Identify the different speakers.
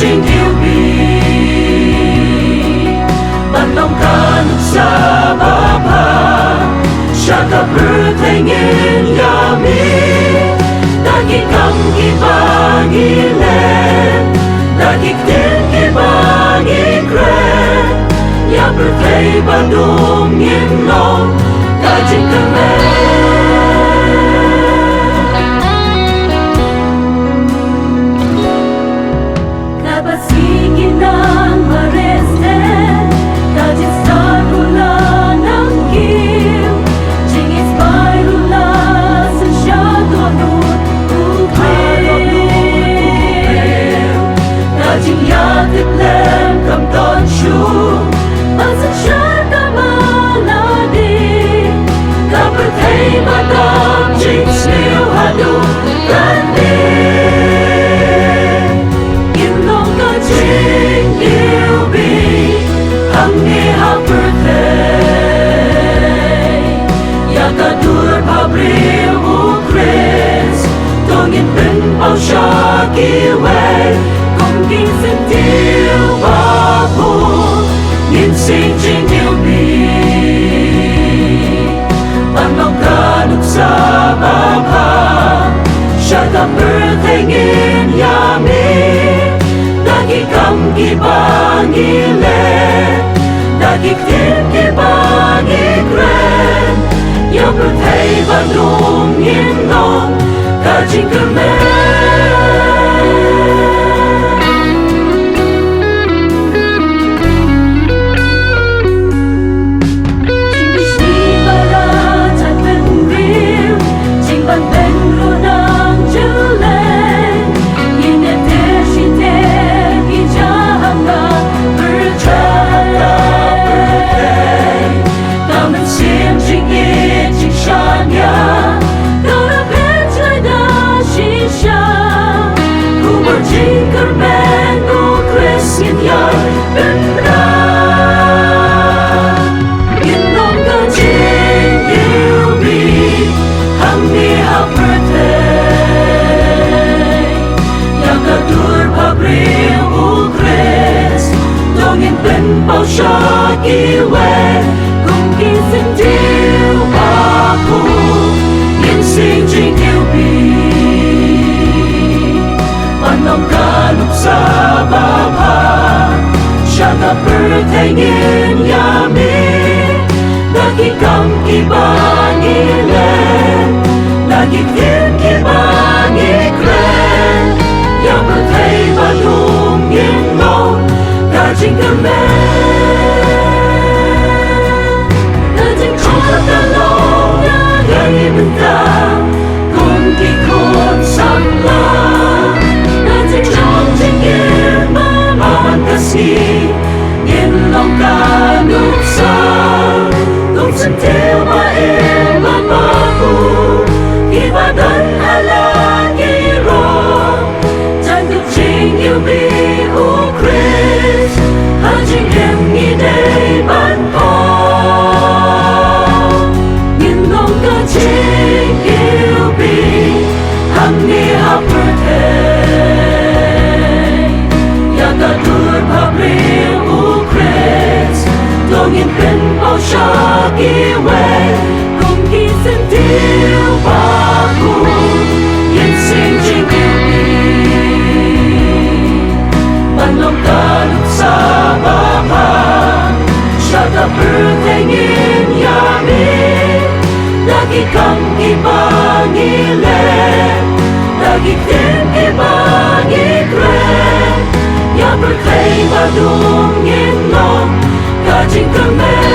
Speaker 1: trình yêu bằng lòng cả nước xa ba ba shaka bertengin yami dagi kam kibangi le dagi ten kibangi kre ya bertei bandung yin long kajing kemen Shaki way cùng kinh sinh tiêu ba phù nhìn sinh trình yêu bì bằng lòng cả nước xa ba ba shaka bertengin yami dagi kam kibangi le dagi tin kibangi kren ya bertei bandung yin long kajing kemen bao shaki way cùng kinh sinh tiêu ba phù nhìn sinh trình yêu bì bằng lòng cả nước xa ba ba shaka bertengin yami dagi kam kibangi le dagi tin kibangi kren ya bertei bandung yin long kajing kemen Shaki way cùng khi sinh tiêu ba phù nhìn sinh trình yêu bì bằng lòng cả nước xa ba ba shaka bertengin yami dagi kam kibangi le dagi tin kibangi kren ya bertei bandung yin long kajing kemen